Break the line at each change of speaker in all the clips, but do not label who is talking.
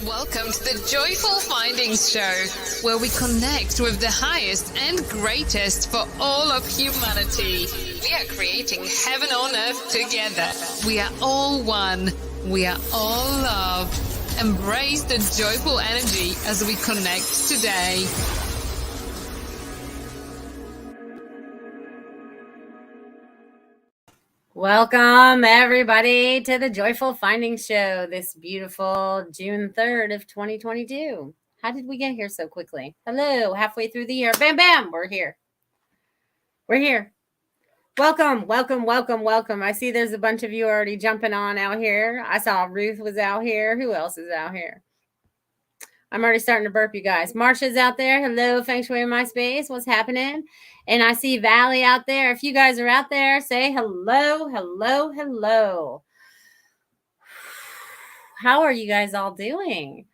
Welcome to the Joyful Findings Show, where we connect with the highest and greatest for all of humanity. We are creating heaven on earth together. We are all one. We are all love. Embrace the joyful energy as we connect today.
Welcome, everybody, to the Joyful Findings Show this beautiful June 3rd of 2022. How did we get here so quickly? Hello, halfway through the year. Bam, bam, we're here. We're here. Welcome, welcome, welcome, welcome. I see there's a bunch of you already jumping on out here. I saw Ruth was out here. Who else is out here? I'm already starting to burp, you guys. Marsha's out there. Hello, Feng Shui in my space. What's happening? And I see Valley out there. If you guys are out there, say hello, hello, hello. How are you guys all doing?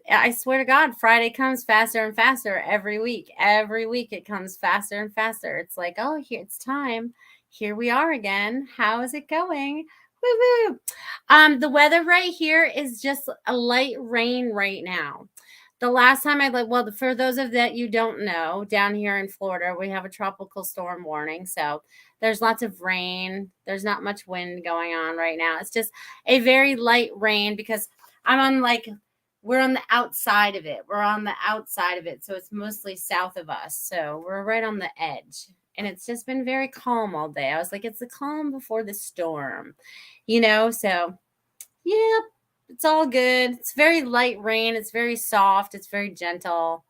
I swear to God, Friday comes faster and faster every week. Every week it comes faster and faster. It's like, oh, here it's time. Here we are again. How is it going? Woo-woo. The weather right here is just a light rain right now. The last time for those of that you don't know, down here in Florida, we have a tropical storm warning. So there's lots of rain. There's not much wind going on right now. It's just a very light rain because we're on the outside of it. We're on the outside of it. So it's mostly south of us. So we're right on the edge. And it's just been very calm all day. I was like, it's the calm before the storm, So, yeah, it's all good. It's very light rain. It's very soft. It's very gentle,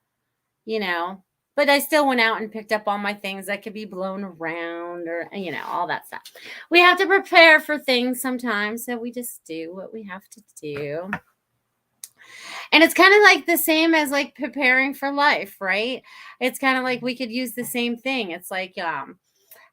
But I still went out and picked up all my things that could be blown around or, all that stuff. We have to prepare for things sometimes. So we just do what we have to do. And it's kind of like the same as like preparing for life, right? It's kind of like we could use the same thing. It's like,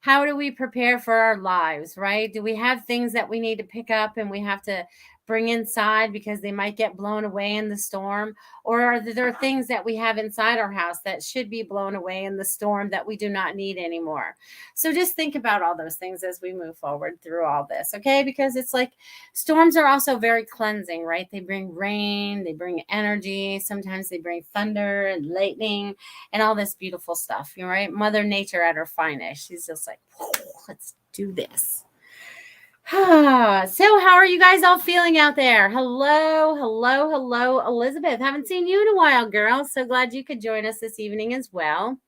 how do we prepare for our lives, right? Do we have things that we need to pick up and we have to bring inside because they might get blown away in the storm? Or are there things that we have inside our house that should be blown away in the storm that we do not need anymore? So just think about all those things as we move forward through all this, okay? Because it's like storms are also very cleansing, right? They bring rain, they bring energy. Sometimes they bring thunder and lightning and all this beautiful stuff, right? Mother Nature at her finest. She's just like, let's do this. So how are you guys all feeling out there? Hello, hello, hello, Elizabeth. Haven't seen you in a while, girl. So glad you could join us this evening as well.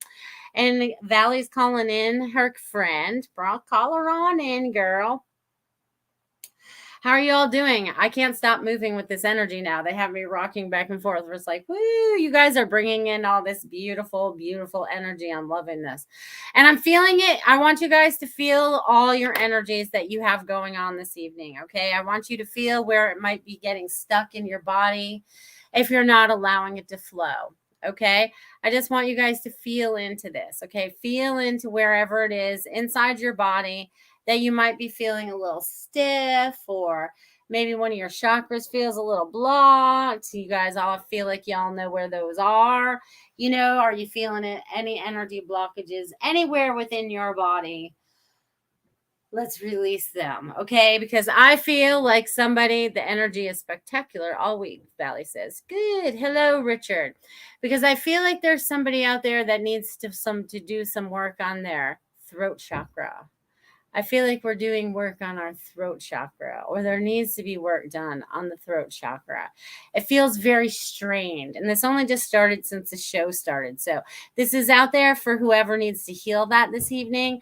And Valley's calling in her friend. Brock, call her on in, girl. How are you all doing? I can't stop moving with this energy now. They have me rocking back and forth. It's like, woo, you guys are bringing in all this beautiful, beautiful energy. I'm loving this. And I'm feeling it. I want you guys to feel all your energies that you have going on this evening, okay? I want you to feel where it might be getting stuck in your body if you're not allowing it to flow. Okay. I just want you guys to feel into this. Okay. Feel into wherever it is inside your body that you might be feeling a little stiff, or maybe one of your chakras feels a little blocked. You guys all feel like y'all know where those are. Are you feeling it? Any energy blockages anywhere within your body? Let's release them, okay? Because I feel like the energy is spectacular all week, Valley says. Good. Hello, Richard. Because I feel like there's somebody out there that needs to do some work on their throat chakra. I feel like we're doing work on our throat chakra, or there needs to be work done on the throat chakra. It feels very strained, and this only just started since the show started. So this is out there for whoever needs to heal that this evening.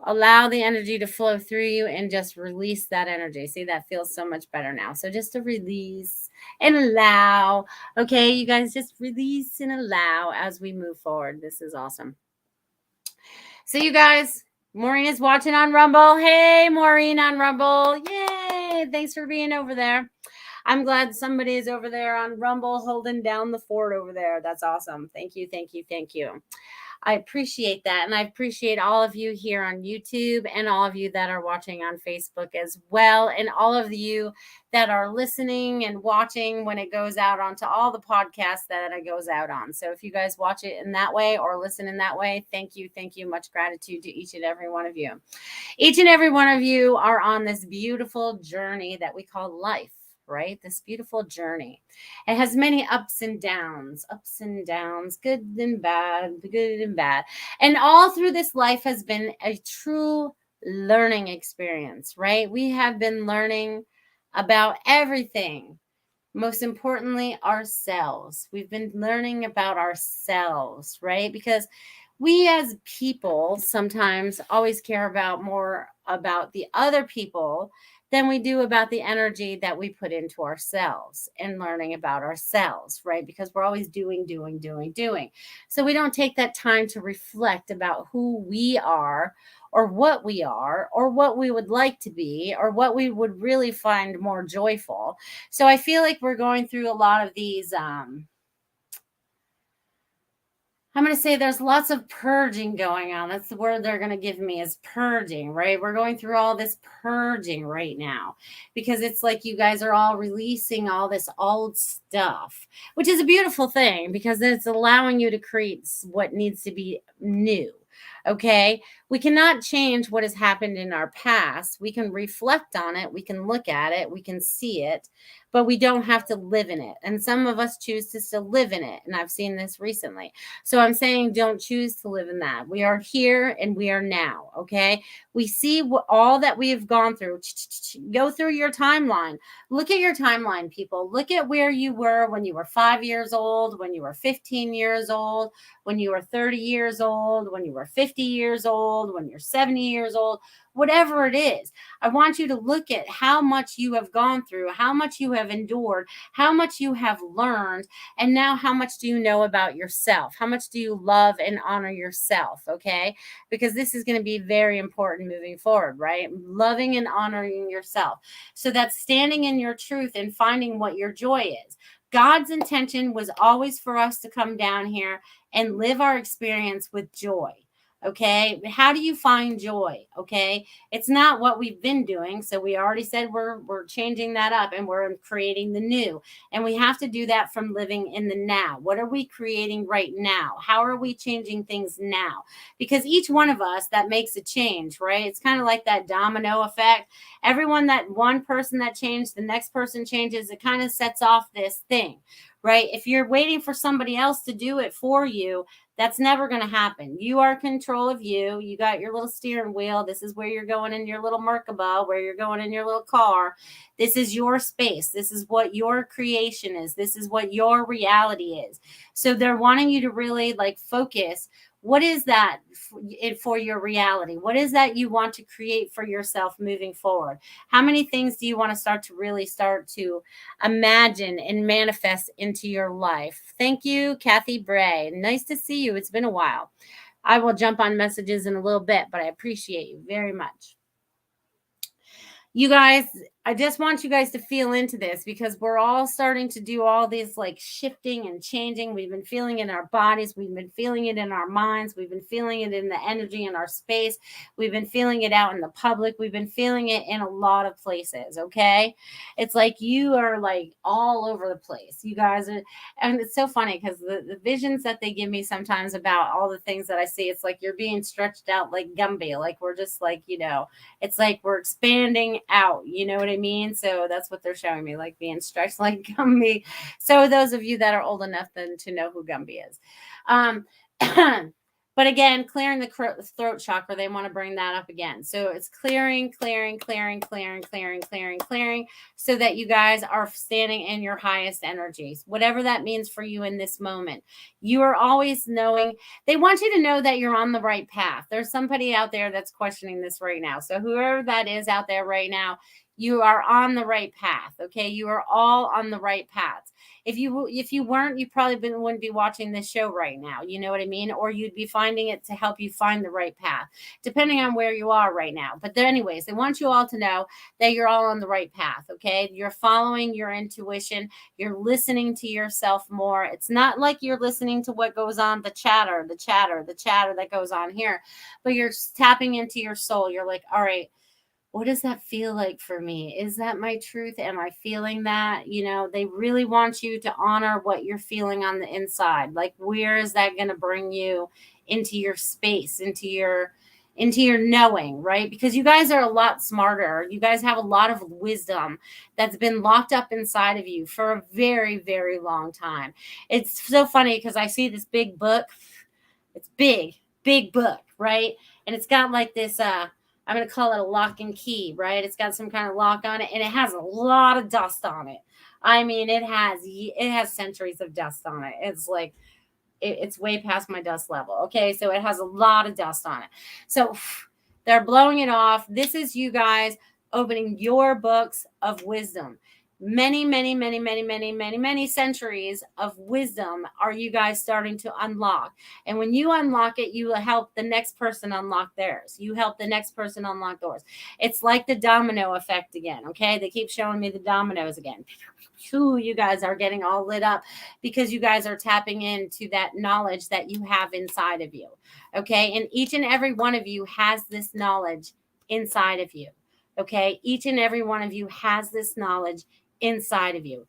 Allow the energy to flow through you and just release that energy. See, that feels so much better now. So just to release and allow. Okay, you guys, just release and allow as we move forward. This is awesome. So you guys, Maureen is watching on Rumble. Hey, Maureen on Rumble. Yay. Thanks for being over there. I'm glad somebody is over there on Rumble holding down the fort over there. That's awesome. Thank you, thank you, thank you. I appreciate that. And I appreciate all of you here on YouTube and all of you that are watching on Facebook as well. And all of you that are listening and watching when it goes out onto all the podcasts that it goes out on. So if you guys watch it in that way or listen in that way, thank you. Thank you. Much gratitude to each and every one of you. Each and every one of you are on this beautiful journey that we call life. right? This beautiful journey. It has many ups and downs, good and bad, good and bad. And all through this life has been a true learning experience, right? We have been learning about everything. Most importantly, ourselves. We've been learning about ourselves, right? Because we as people sometimes always care about more about the other people than we do about the energy that we put into ourselves and learning about ourselves, right? Because we're always doing, doing, doing, doing. So we don't take that time to reflect about who we are or what we are or what we would like to be or what we would really find more joyful. So I feel like we're going through a lot of these I'm going to say there's lots of purging going on. That's the word they're going to give me is purging, right? We're going through all this purging right now because it's like you guys are all releasing all this old stuff, which is a beautiful thing because it's allowing you to create what needs to be new. Okay. We cannot change what has happened in our past. We can reflect on it. We can look at it. We can see it, but we don't have to live in it. And some of us choose to still live in it. And I've seen this recently. So I'm saying don't choose to live in that. We are here and we are now. Okay. We see all that we have gone through. Go through your timeline. Look at your timeline, people. Look at where you were when you were 5 years old, when you were 15 years old, when you were 30 years old, when you were 50 years old, when you're 70 years old, whatever it is. I want you to look at how much you have gone through, how much you have endured, how much you have learned, and now how much do you know about yourself? How much do you love and honor yourself? Okay. Because this is going to be very important moving forward, right? Loving and honoring yourself. So that's standing in your truth and finding what your joy is. God's intention was always for us to come down here and live our experience with joy. Okay. How do you find joy? Okay. It's not what we've been doing. So we already said we're changing that up and we're creating the new. And we have to do that from living in the now. What are we creating right now? How are we changing things now? Because each one of us that makes a change, right? It's kind of like that domino effect. Everyone that one person that changed, the next person changes, it kind of sets off this thing, right? If you're waiting for somebody else to do it for you, that's never going to happen. You are in control of you. You got your little steering wheel. This is where you're going in your little Merkaba, where you're going in your little car. This is your space. This is what your creation is. This is what your reality is. So they're wanting you to really like focus. What is that for your reality? What is that you want to create for yourself moving forward? How many things do you want to start to imagine and manifest into your life? Thank you, Kathy Bray. Nice to see you. It's been a while. I will jump on messages in a little bit, but I appreciate you very much. You guys, I just want you guys to feel into this because we're all starting to do all this like shifting and changing. We've been feeling it in our bodies. We've been feeling it in our minds. We've been feeling it in the energy in our space. We've been feeling it out in the public. We've been feeling it in a lot of places. Okay. It's like you are like all over the place. You guys are, and it's so funny because the visions that they give me sometimes about all the things that I see, it's like you're being stretched out like Gumby. Like we're just like, it's like we're expanding out. You know what I mean? So that's what they're showing me, like being stretched like Gumby. So those of you that are old enough then to know who Gumby is. But again, clearing the throat chakra, they want to bring that up again. So it's clearing, so that you guys are standing in your highest energies, whatever that means for you in this moment. You are always knowing, they want you to know that you're on the right path. There's somebody out there that's questioning this right now. So whoever that is out there right now, you are on the right path. Okay. You are all on the right path. If you weren't, you probably wouldn't be watching this show right now. You know what I mean? Or you'd be finding it to help you find the right path, depending on where you are right now. But anyways, they want you all to know that you're all on the right path. Okay. You're following your intuition. You're listening to yourself more. It's not like you're listening to what goes on, the chatter that goes on here, but you're tapping into your soul. You're like, all right, what does that feel like for me? Is that my truth? Am I feeling that? They really want you to honor what you're feeling on the inside. Like, where is that going to bring you into your space, into into your knowing, right? Because you guys are a lot smarter. You guys have a lot of wisdom that's been locked up inside of you for a very, very long time. It's so funny because I see this big book. It's big book, right? And it's got like this, I'm going to call it a lock and key, right? It's got some kind of lock on it, and it has a lot of dust on it. I mean, it has centuries of dust on it. It's like, it's way past my dust level. Okay. So it has a lot of dust on it. So they're blowing it off. This is you guys opening your books of wisdom. Many, many, many, many, many, many, many centuries of wisdom are you guys starting to unlock. And when you unlock it, you will help the next person unlock theirs. You help the next person unlock theirs. It's like the domino effect again. Okay. They keep showing me the dominoes again. You guys are getting all lit up because you guys are tapping into that knowledge that you have inside of you. Okay. And each and every one of you has this knowledge inside of you. Okay. Each and every one of you has this knowledge inside of you.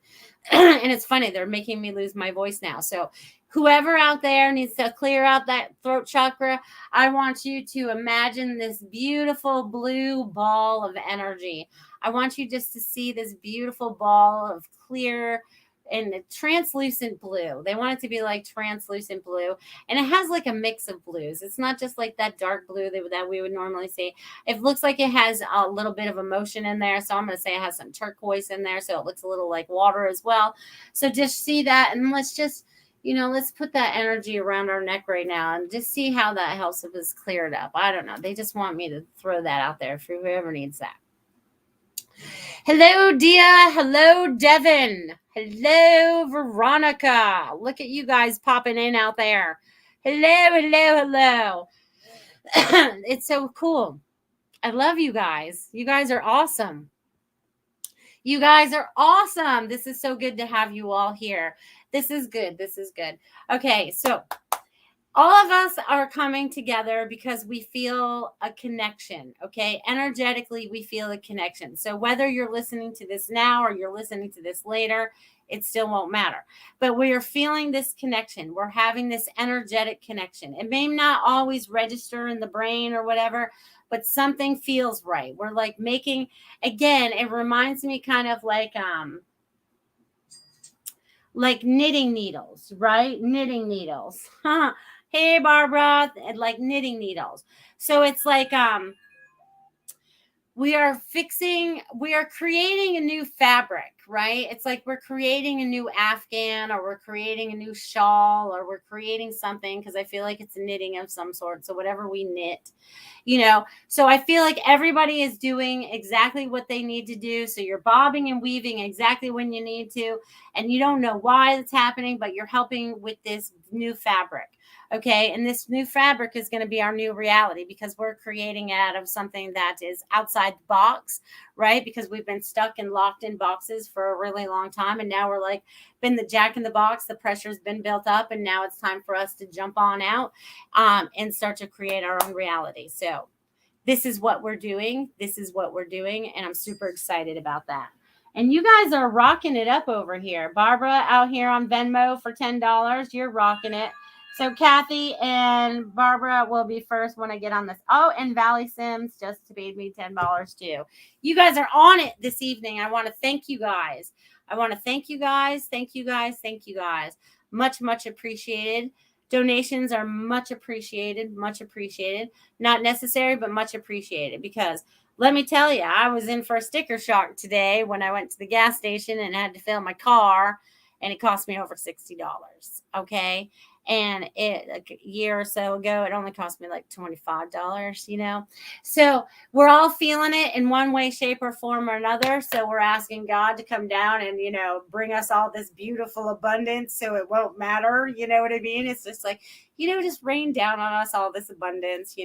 And it's funny, they're making me lose my voice now. So whoever out there needs to clear out that throat chakra, I want you to imagine this beautiful blue ball of energy. I want you just to see this beautiful ball of clear and translucent blue. They want it to be like translucent blue. And it has like a mix of blues. It's not just like that dark blue that we would normally see. It looks like it has a little bit of emotion in there. So I'm going to say it has some turquoise in there. So it looks a little like water as well. So just see that. And let's just, let's put that energy around our neck right now and just see how that helps if it's cleared up. I don't know. They just want me to throw that out there for whoever needs that. Hello, Dia. Hello, Devin. Hello, Veronica. Look at you guys popping in out there. Hello. It's so cool. I love you guys. You guys are awesome. You guys are awesome. This is so good to have you all here. This is good. Okay, so all of us are coming together because we feel a connection, okay? Energetically, we feel a connection. So whether you're listening to this now or you're listening to this later, it still won't matter. But we are feeling this connection. We're having this energetic connection. It may not always register in the brain or whatever, but something feels right. We're like making, again, it reminds me kind of like knitting needles, right? Knitting needles. Hey, Barbara, like knitting needles. So it's like we are creating a new fabric, right? It's like we're creating a new Afghan, or we're creating a new shawl, or we're creating something, because I feel like it's knitting of some sort. So whatever we knit, so I feel like everybody is doing exactly what they need to do. So you're bobbing and weaving exactly when you need to, and you don't know why it's happening, but you're helping with this new fabric. Okay. And this new fabric is going to be our new reality, because we're creating out of something that is outside the box, right? Because we've been stuck and locked in boxes for a really long time. And now we're like been the jack in the box. The pressure's been built up. And now it's time for us to jump on out and start to create our own reality. So this is what we're doing. And I'm super excited about that. And you guys are rocking it up over here. Barbara out here on Venmo for $10. You're rocking it. So Kathy and Barbara will be first when I get on this. Oh, and Valley Sims just paid me $10 too. You guys are on it this evening. I want to thank you guys. Thank you guys. Much, much appreciated. Donations are much appreciated. Not necessary, but much appreciated, because let me tell you, I was in for a sticker shock today when I went to the gas station and had to fill my car, and it cost me over $60. Okay. And like a year or so ago, it only cost me like $25, So we're all feeling it in one way, shape, or form or another. So we're asking God to come down and, bring us all this beautiful abundance, so it won't matter. You know what I mean? It's just like, just rain down on us all this abundance,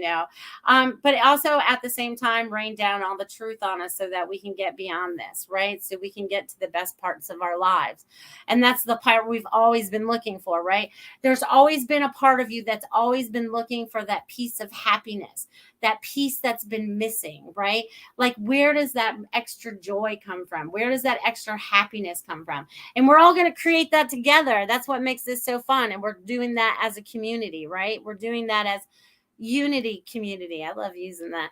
but also at the same time, rain down all the truth on us so that we can get beyond this, right? So we can get to the best parts of our lives. And that's the part we've always been looking for, right? There's always been a part of you that's always been looking for that piece of happiness, that piece that's been missing, right? Like, where does that extra joy come from? Where does that extra happiness come from? And we're all going to create that together. That's what makes this so fun. And we're doing that as a community, right? We're doing that as unity community. I love using that.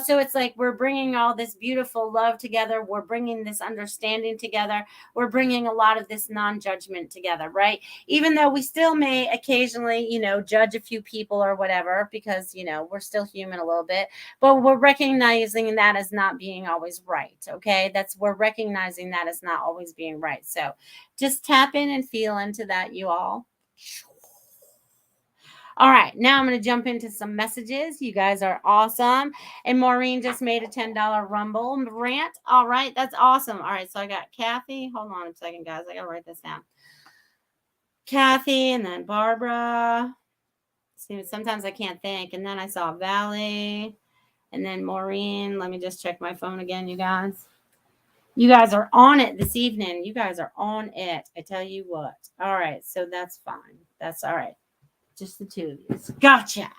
So it's like we're bringing all this beautiful love together. We're bringing this understanding together. We're bringing a lot of this non-judgment together, right? Even though we still may occasionally, judge a few people or whatever, because, we're still human a little bit, but we're recognizing that as not being always right. Okay. We're recognizing that as not always being right. So just tap in and feel into that, you all. All right, now I'm going to jump into some messages. You guys are awesome. And Maureen just made a $10 Rumble rant. All right, that's awesome. All right, so I got Kathy. Hold on a second, guys. I got to write this down. Kathy, and then Barbara. See, sometimes I can't think. And then I saw Valley, and then Maureen. Let me just check my phone again, you guys. You guys are on it this evening. You guys are on it. I tell you what. All right, so that's fine. That's all right. Just the two of you. Gotcha.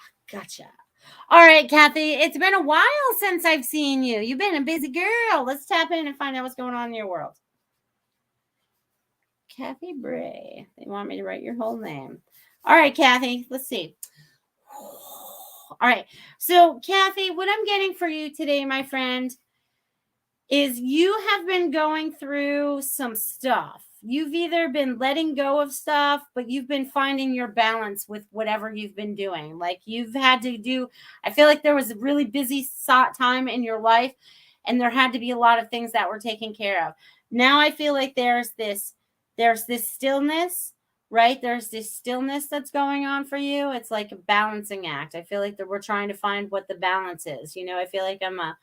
All right, Kathy. It's been a while since I've seen you. You've been a busy girl. Let's tap in and find out what's going on in your world. Kathy Bray. They want me to write your whole name. All right, Kathy. Let's see. All right. So, Kathy, what I'm getting for you today, my friend, is you have been going through some stuff. You've either been letting go of stuff, but you've been finding your balance with whatever you've been doing. Like you've had to do, I feel like there was a really busy time in your life, and there had to be a lot of things that were taken care of. Now I feel like there's this stillness, right? There's this stillness that's going on for you. It's like a balancing act. I feel like that we're trying to find what the balance is. I feel like I'm a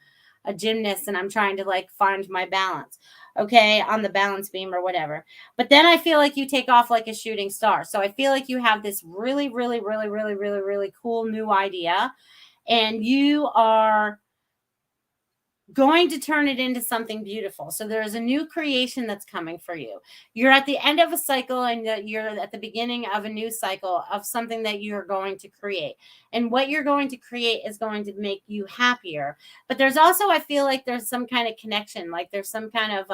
gymnast and I'm trying to like find my balance, okay, on the balance beam or whatever. But then I feel like you take off like a shooting star. So I feel like you have this really, really, really, really, really, really cool new idea, and you are going to turn it into something beautiful. So there's a new creation that's coming for you. You're at the end of a cycle, and you're at the beginning of a new cycle of something that you're going to create. And what you're going to create is going to make you happier. But there's also, I feel like there's some kind of connection, like there's some kind of,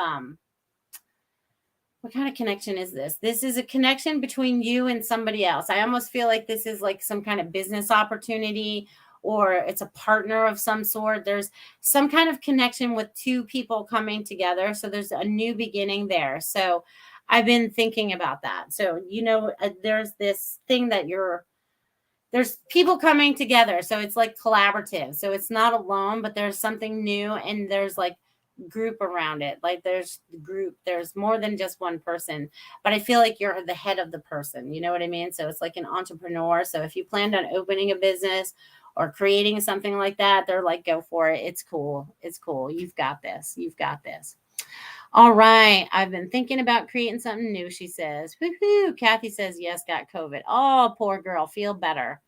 what kind of connection is this? This is a connection between you and somebody else. I almost feel like this is like some kind of business opportunity, or it's a partner of some sort. There's some kind of connection with two people coming together. So there's a new beginning there. So I've been thinking about that. So, there's this thing that there's people coming together. So it's like collaborative. So it's not alone, but there's something new, and there's like group around it. Like there's more than just one person, but I feel like you're the head of the person. You know what I mean? So it's like an entrepreneur. So if you planned on opening a business or creating something like that, they're like, go for it. It's cool. You've got this. All right. I've been thinking about creating something new, she says. Woohoo. Kathy says, yes, got COVID. Oh, poor girl. Feel better.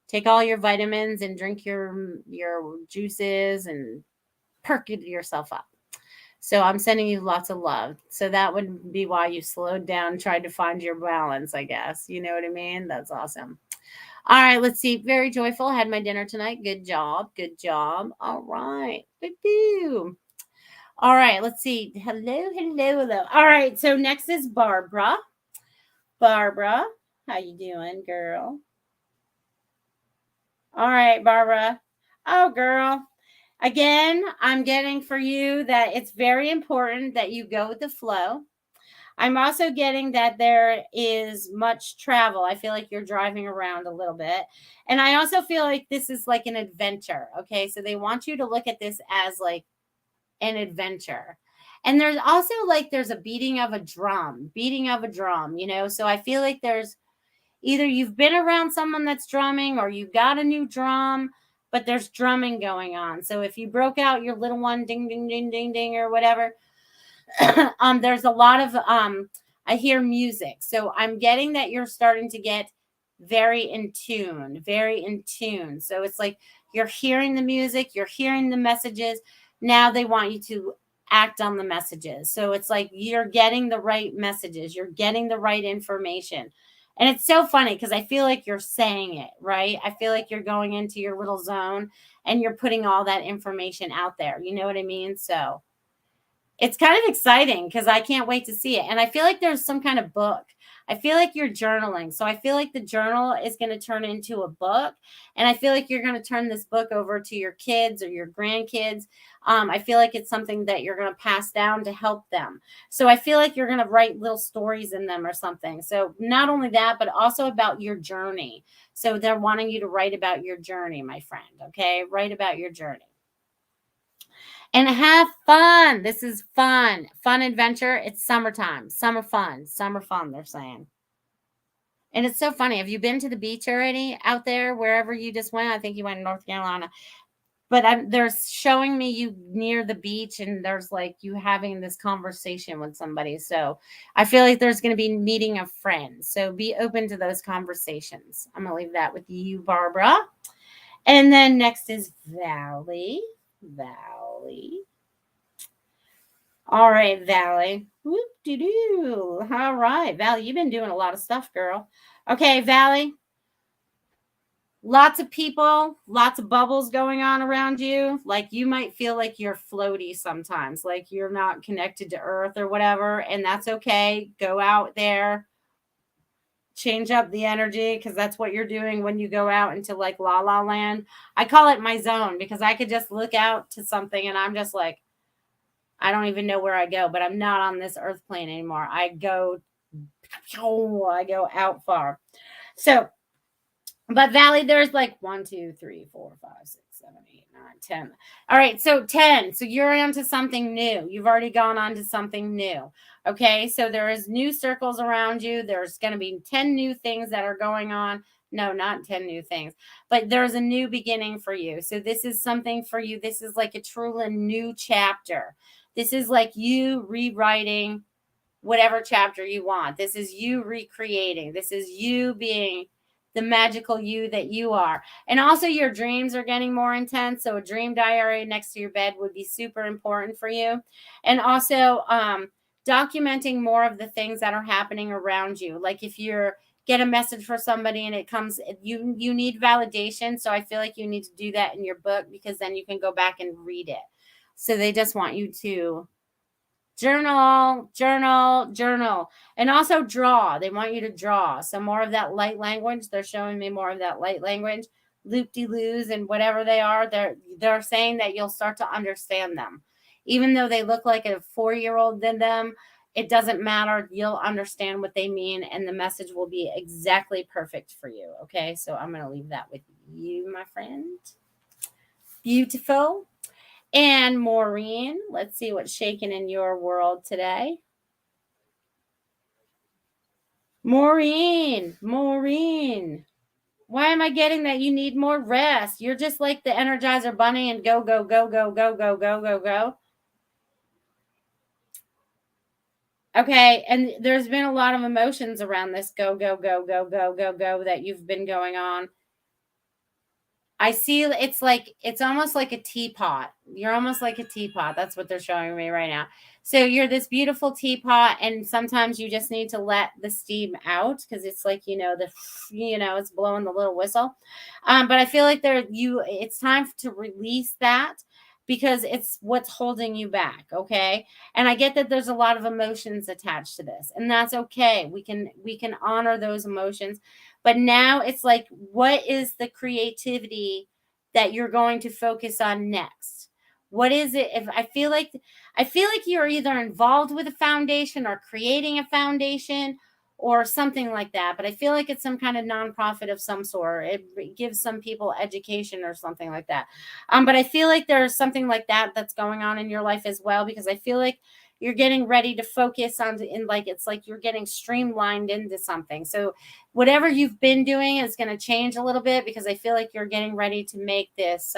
Take all your vitamins and drink your juices and perk yourself up. So I'm sending you lots of love. So that would be why you slowed down, tried to find your balance, I guess. You know what I mean? That's awesome. All right, let's see. Very joyful. Had my dinner tonight. Good job. All right. Boo-boo. All right, let's see. Hello. All right, so next is Barbara. Barbara, how you doing, girl? All right, Barbara. Oh, girl. Again, I'm getting for you that it's very important that you go with the flow. I'm also getting that there is much travel. I feel like you're driving around a little bit. And I also feel like this is like an adventure. Okay. So they want you to look at this as like an adventure. And there's also like there's a beating of a drum. So I feel like there's either you've been around someone that's drumming, or you got a new drum, but there's drumming going on. So if you broke out your little one, ding, ding, ding, ding, ding, or whatever, there's a lot of, I hear music. So I'm getting that you're starting to get very in tune. So it's like you're hearing the music, you're hearing the messages. Now they want you to act on the messages. So it's like you're getting the right messages, you're getting the right information. And it's so funny because I feel like you're saying it, right? I feel like you're going into your little zone and you're putting all that information out there. You know what I mean? So it's kind of exciting because I can't wait to see it. And I feel like there's some kind of book. I feel like you're journaling. So I feel like the journal is going to turn into a book. And I feel like you're going to turn this book over to your kids or your grandkids. I feel like it's something that you're going to pass down to help them. So I feel like you're going to write little stories in them or something. So not only that, but also about your journey. So they're wanting you to write about your journey, my friend. Okay. Write about your journey. And have fun. This is fun. Fun adventure. It's summertime. Summer fun. Summer fun, they're saying. And it's so funny. Have you been to the beach already out there, wherever you just went? I think you went to North Carolina. But they're showing me you near the beach, and there's like you having this conversation with somebody. So I feel like there's going to be meeting of friends. So be open to those conversations. I'm going to leave that with you, Barbara. And then next is Valley. Valley. All right, Valley. Whoop-de-doo. All right, Valley, you've been doing a lot of stuff, girl. Okay, Valley. Lots of people, lots of bubbles going on around you. Like you might feel like you're floaty sometimes, like you're not connected to earth or whatever. And that's okay. Go out there, change up the energy, because that's what you're doing when you go out into like la la land. I call it my zone because I could just look out to something and I'm just like, I don't even know where I go, but I'm not on this earth plane anymore. I go out far. So, but Valley, there's like 1, 2, 3, 4, 5, 6, 7, 8, 9, 10. All right, so 10. So you're onto something new. You've already gone on to something new. Okay, so there is new circles around you. There's going to be 10 new things that are going on. No, not 10 new things, but there's a new beginning for you. So this is something for you. This is like a truly new chapter. This is like you rewriting whatever chapter you want. This is you recreating. This is you being the magical you that you are. And also your dreams are getting more intense. So a dream diary next to your bed would be super important for you. And also documenting more of the things that are happening around you. Like if you're get a message for somebody and it comes, you need validation. So I feel like you need to do that in your book, because then you can go back and read it. So they just want you to journal, and also draw. They want you to draw. So more of that light language. They're showing me more of that light language, loop-de-loos and whatever they are. They're saying that you'll start to understand them. Even though they look like a 4-year-old than them, it doesn't matter. You'll understand what they mean, and the message will be exactly perfect for you. Okay, so I'm going to leave that with you, my friend. Beautiful. And Maureen, let's see what's shaking in your world today. Maureen, why am I getting that you need more rest? You're just like the Energizer Bunny and go, go, go, go, go, go, go, go, go. Okay, and there's been a lot of emotions around this go, go, go, go, go, go, go that you've been going on. I see it's almost like a teapot. You're almost like a teapot. That's what they're showing me right now. So you're this beautiful teapot, and sometimes you just need to let the steam out, because it's like, it's blowing the little whistle. But I feel like it's time to release that, because it's what's holding you back. Okay. And I get that there's a lot of emotions attached to this, and that's okay. We can honor those emotions. But now it's like, what is the creativity that you're going to focus on next? What is it? If I feel like you're either involved with a foundation or creating a foundation or something like that. But I feel like it's some kind of nonprofit of some sort. It gives some people education or something like that. But I feel like there's something like that that's going on in your life as well, because I feel like you're getting ready to focus on, it's like you're getting streamlined into something. So whatever you've been doing is going to change a little bit, because I feel like you're getting ready to make this,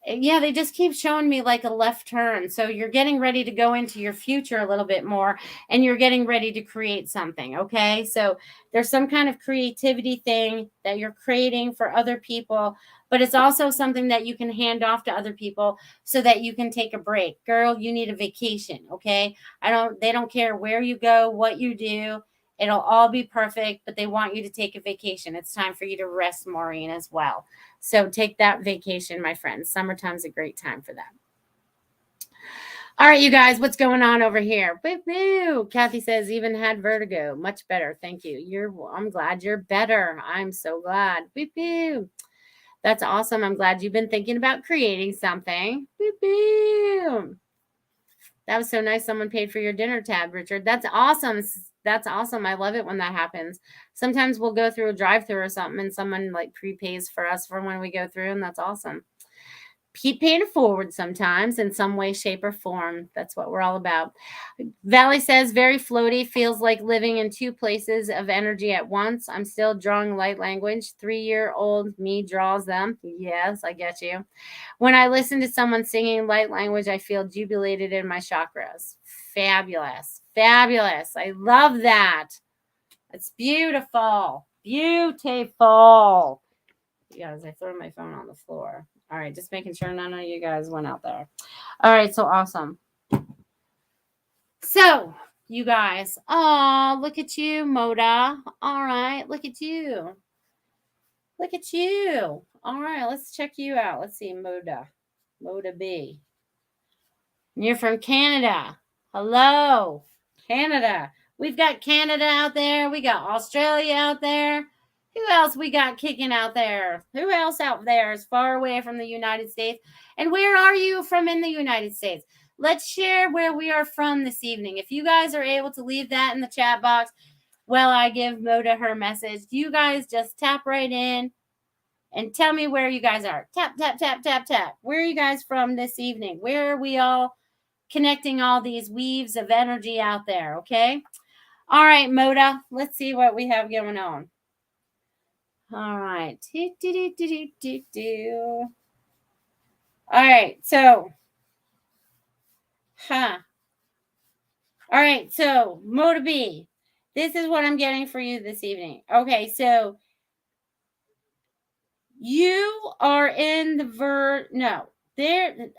they just keep showing me like a left turn. So you're getting ready to go into your future a little bit more, and you're getting ready to create something. Okay. So there's some kind of creativity thing that you're creating for other people, but it's also something that you can hand off to other people so that you can take a break. Girl, you need a vacation. Okay. They don't care where you go, what you do. It'll all be perfect, but they want you to take a vacation. It's time for you to rest, Maureen, as well. So take that vacation, my friends. Summertime's a great time for that. All right, you guys, what's going on over here? Woo-hoo. Kathy says, even had vertigo. Much better. Thank you. I'm glad you're better. I'm so glad. Woo-hoo. That's awesome. I'm glad you've been thinking about creating something. Woo-hoo. That was so nice. Someone paid for your dinner tab, Richard. That's awesome. That's awesome. I love it when that happens. Sometimes we'll go through a drive-through or something and someone like prepays for us for when we go through, and that's awesome. Keep paying it forward sometimes in some way, shape, or form. That's what we're all about. Valley says, very floaty, feels like living in two places of energy at once. I'm still drawing light language. 3-year-old me draws them. Yes, I get you. When I listen to someone singing light language, I feel jubilated in my chakras. Fabulous. Fabulous. I love that. It's beautiful. Beautiful. You guys, I threw my phone on the floor. All right, just making sure none of you guys went out there. All right, so awesome. So, you guys, oh, look at you, Moda. All right, look at you. Look at you. All right, let's check you out. Let's see, Moda B. You're from Canada. Hello, Canada. We've got Canada out there. We got Australia out there. Who else we got kicking out there? Who else out there is far away from the United States? And where are you from in the United States? Let's share where we are from this evening. If you guys are able to leave that in the chat box while I give Moda her message, you guys just tap right in and tell me where you guys are. Tap, tap, tap, tap, tap. Where are you guys from this evening? Where are we all connecting all these weaves of energy out there, okay? All right, Moda, let's see what we have going on. All right. All right. So, all right. So, Moda B, this is what I'm getting for you this evening. Okay. So, you are in the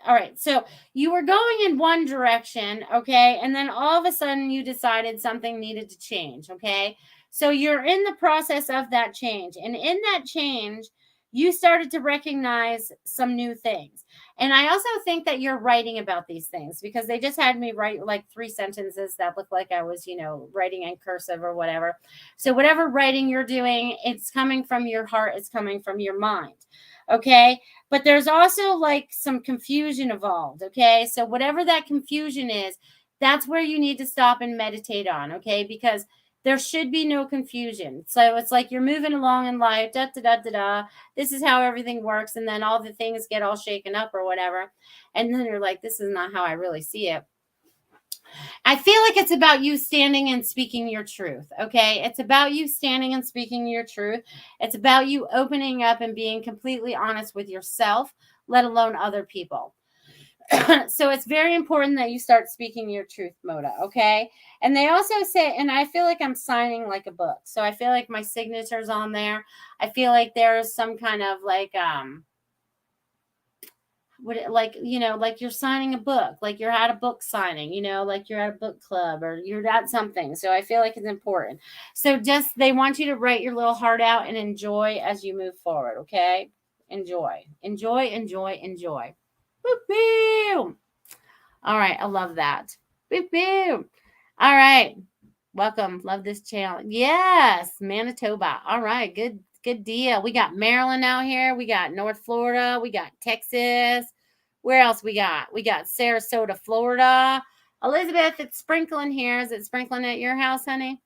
all right. So, you were going in one direction. Okay. And then all of a sudden you decided something needed to change. Okay. So you're in the process of that change. And in that change, you started to recognize some new things. And I also think that you're writing about these things because they just had me write like 3 sentences that looked like I was, writing in cursive or whatever. So whatever writing you're doing, it's coming from your heart. It's coming from your mind. Okay. But there's also like some confusion involved. Okay. So whatever that confusion is, that's where you need to stop and meditate on. Okay. Because there should be no confusion. So it's like you're moving along in life, This is how everything works. And then all the things get all shaken up or whatever. And then you're like, this is not how I really see it. I feel like it's about you standing and speaking your truth. Okay. It's about you standing and speaking your truth. It's about you opening up and being completely honest with yourself, let alone other people. So it's very important that you start speaking your truth, Moda, okay? And they also say, and I feel like I'm signing like a book. So I feel like my signature's on there. I feel like there's some kind of like, like you're signing a book, like you're at a book signing, like you're at a book club or you're at something. So I feel like it's important. So they want you to write your little heart out and enjoy as you move forward, okay? Enjoy. Woo-hoo. All right. I love that. Woo-hoo. All right. Welcome. Love this channel. Yes. Manitoba. All right. Good deal. We got Maryland out here. We got North Florida. We got Texas. Where else we got? We got Sarasota, Florida. Elizabeth, it's sprinkling here. Is it sprinkling at your house, honey?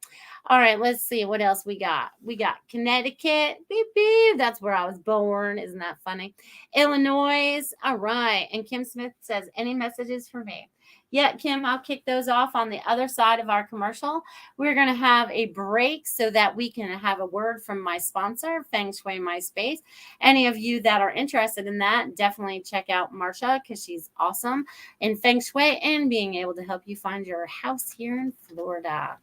All right, let's see what else we got. We got Connecticut. Beep, beep. That's where I was born. Isn't that funny? Illinois. All right. And Kim Smith says, any messages for me? Yeah, Kim, I'll kick those off on the other side of our commercial. We're going to have a break so that we can have a word from my sponsor, Feng Shui My Space. Any of you that are interested in that, definitely check out Marsha because she's awesome in Feng Shui and being able to help you find your house here in Florida.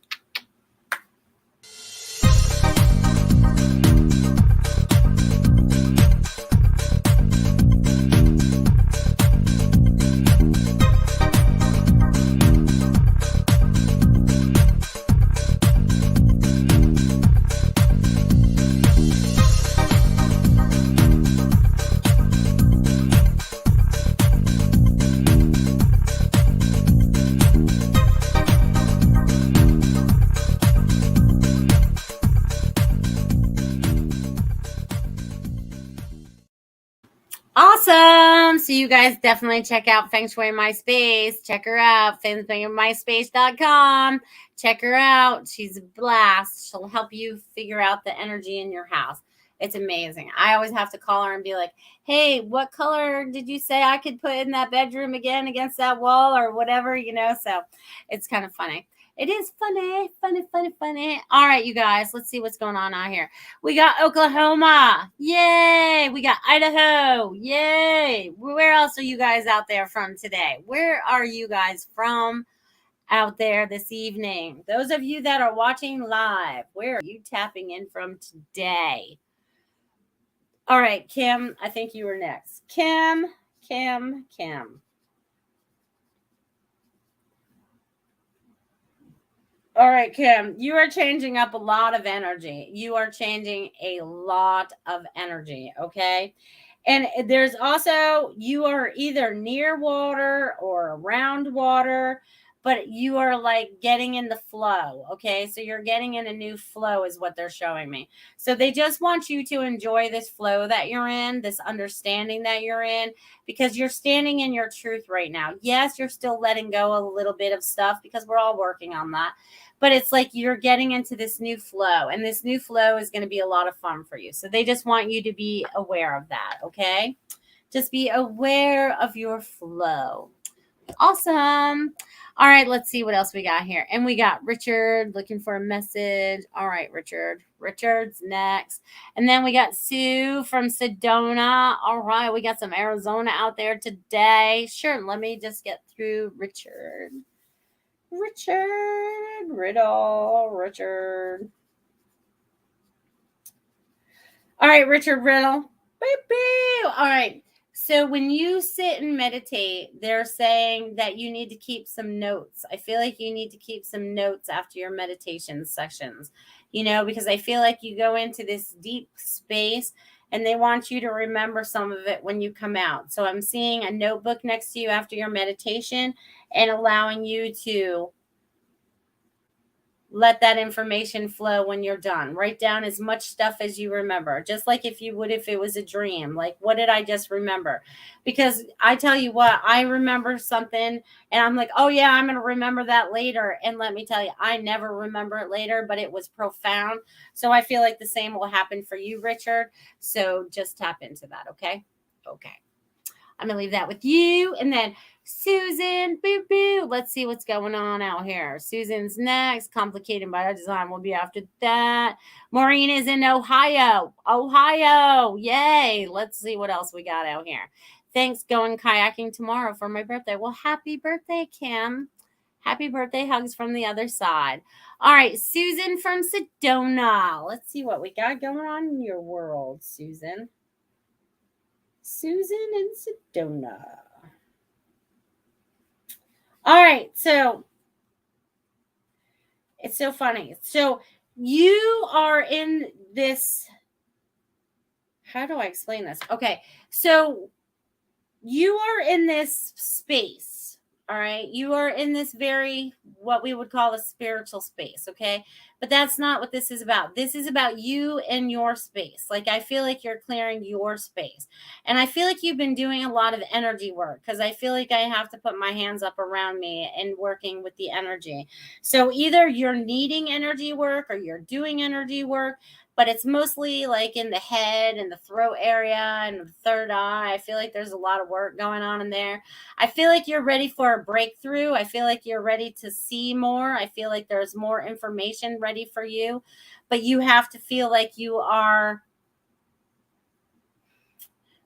So you guys definitely check out Feng Shui MySpace. Check her out. fengshuimyspace.com. Check her out. She's a blast. She'll help you figure out the energy in your house. It's amazing. I always have to call her and be like, hey, what color did you say I could put in that bedroom again against that wall or whatever, So it's kind of funny. It is funny. All right, you guys, let's see what's going on out here. We got Oklahoma. Yay. We got Idaho. Yay. Where else are you guys out there from today? Where are you guys from out there this evening? Those of you that are watching live, where are you tapping in from today? All right, Kim, I think you were next. Kim. All right, Kim, you are changing up a lot of energy. You are changing a lot of energy, okay? And there's also, you are either near water or around water, but you are like getting in the flow, okay? So you're getting in a new flow is what they're showing me. So they just want you to enjoy this flow that you're in, this understanding that you're in, because you're standing in your truth right now. Yes, you're still letting go a little bit of stuff because we're all working on that. But it's like you're getting into this new flow, and this new flow is going to be a lot of fun for you. So they just want you to be aware of that, okay? Just be aware of your flow. Awesome. All right, let's see what else we got here. And we got Richard looking for a message. All right, Richard. Richard's next. And then we got Sue from Sedona. All right, we got some Arizona out there today. Sure, let me just get through Richard. Richard. All right, Richard Riddle. Beep. All right. So when you sit and meditate, they're saying that you need to keep some notes. I feel like you need to keep some notes after your meditation sessions, because I feel like you go into this deep space and they want you to remember some of it when you come out. So I'm seeing a notebook next to you after your meditation and allowing you to let that information flow when you're done. Write down as much stuff as you remember, just like if you would if it was a dream. Like, what did I just remember? Because I tell you what, I remember something and I'm like, oh yeah, I'm going to remember that later. And let me tell you, I never remember it later, but it was profound. So I feel like the same will happen for you, Richard. So just tap into that. Okay. I'm going to leave that with you. And then Susan, boo. Let's see what's going on out here. Susan's next. Complicated by Design will be after that. Maureen is in Ohio. Yay. Let's see what else we got out here. Thanks. Going kayaking tomorrow for my birthday. Well, happy birthday, Kim. Happy birthday. Hugs from the other side. All right. Susan from Sedona. Let's see what we got going on in your world, Susan. Susan in Sedona. All right, so it's so funny. So you are in this, how do I explain this? Okay, so you are in this space, all right? You are in this very, what we would call a spiritual space, okay? But that's not what this is about. This is about you and your space. Like, I feel like you're clearing your space. And I feel like you've been doing a lot of energy work because I feel like I have to put my hands up around me and working with the energy. So either you're needing energy work or you're doing energy work, but it's mostly like in the head and the throat area and the third eye. I feel like there's a lot of work going on in there. I feel like you're ready for a breakthrough. I feel like you're ready to see more. I feel like there's more information ready for you, but you have to feel like you are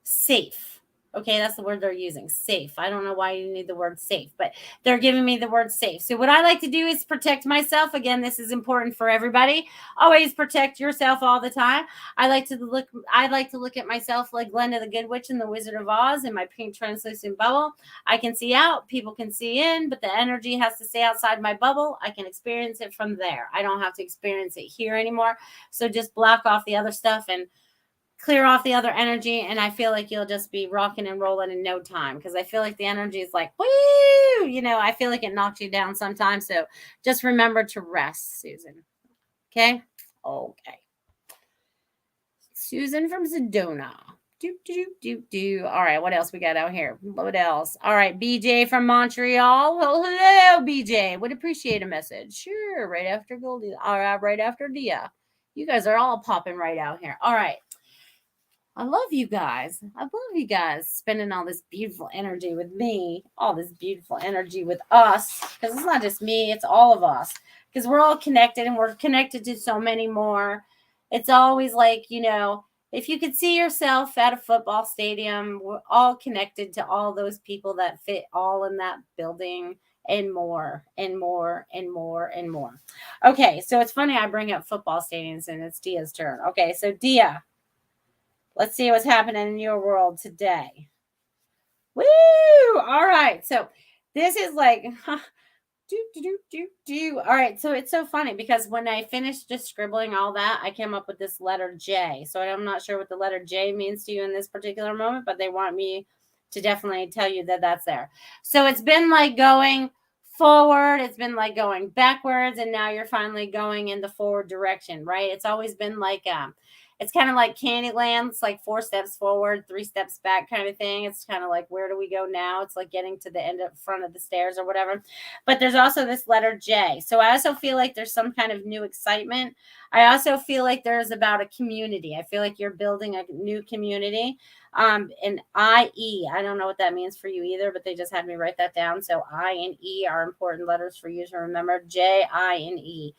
safe. Okay, that's the word they're using, safe. I don't know why you need the word safe, but they're giving me the word safe. So what I like to do is protect myself. Again, this is important for everybody. Always protect yourself all the time. I like to look at myself like Glenda the Good Witch and the Wizard of Oz in my pink translucent bubble. I can see out, people can see in, but the energy has to stay outside my bubble. I can experience it from there. I don't have to experience it here anymore. So just block off the other stuff and clear off the other energy, and I feel like you'll just be rocking and rolling in no time because I feel like the energy is like, woo, I feel like it knocks you down sometimes. So just remember to rest, Susan. Okay. Susan from Sedona. All right, what else we got out here? What else? All right, BJ from Montreal. Well, hello, BJ. Would appreciate a message. Sure, right after Goldie. All right, right after Dia. You guys are all popping right out here. All right. I love you guys. I love you guys spending all this beautiful energy with me, all this beautiful energy with us. Because it's not just me, it's all of us. Because we're all connected and we're connected to so many more. It's always like, if you could see yourself at a football stadium, we're all connected to all those people that fit all in that building and more and more and more and more. Okay, so it's funny I bring up football stadiums and it's Dia's turn. Okay, so Dia. Let's see what's happening in your world today. Woo! All right. So this is like, All right. So it's so funny because when I finished just scribbling all that, I came up with this letter J. So I'm not sure what the letter J means to you in this particular moment, but they want me to definitely tell you that that's there. So it's been like going forward. It's been like going backwards. And now you're finally going in the forward direction, right? It's always been like, it's kind of like Candyland. It's like 4 steps forward, 3 steps back kind of thing. It's kind of like, where do we go now? It's like getting to the end of front of the stairs or whatever. But there's also this letter J. So I also feel like there's some kind of new excitement. I also feel like there's about a community. I feel like you're building a new community. And IE, I don't know what that means for you either, but they just had me write that down. So I and E are important letters for you to remember. J, I, and E.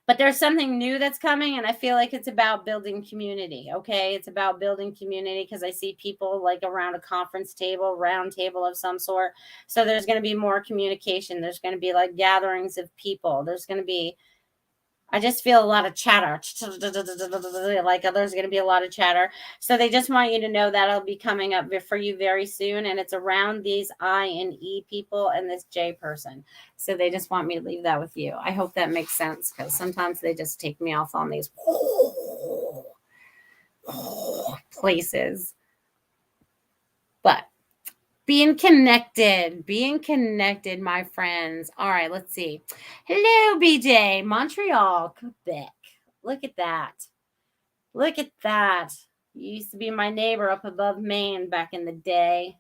But there's something new that's coming, and I feel like it's about building community, okay? It's about building community because I see people like around a conference table, round table of some sort. So there's going to be more communication. There's going to be like gatherings of people. There's going to be, I just feel a lot of chatter. Like there's going to be a lot of chatter. So they just want you to know that'll be coming up for you very soon. And it's around these I and E people and this J person. So they just want me to leave that with you. I hope that makes sense because sometimes they just take me off on these places. But being connected, my friends. All right, let's see. Hello, BJ, Montreal, Quebec. Look at that. Look at that. You used to be my neighbor up above Maine back in the day.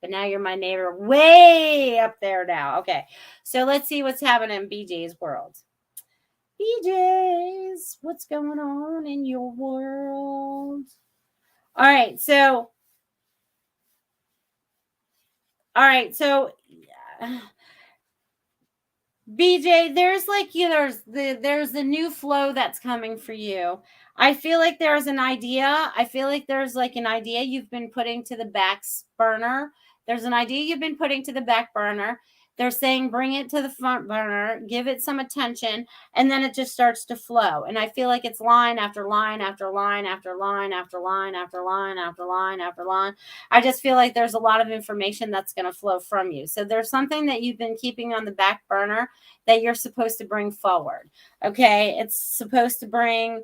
But now you're my neighbor way up there now. Okay, so let's see what's happening in BJ's world. BJ's, what's going on in your world? All right, so BJ, there's like there's the new flow that's coming for you. I feel like there's an idea. I feel like there's like an idea you've been putting to the back burner. There's an idea you've been putting to the back burner. They're saying bring it to the front burner, give it some attention, and then it just starts to flow. And I feel like it's line after line after line after line after line after line after line after line. I just feel like there's a lot of information that's going to flow from you. So there's something that you've been keeping on the back burner that you're supposed to bring forward. Okay, it's supposed to bring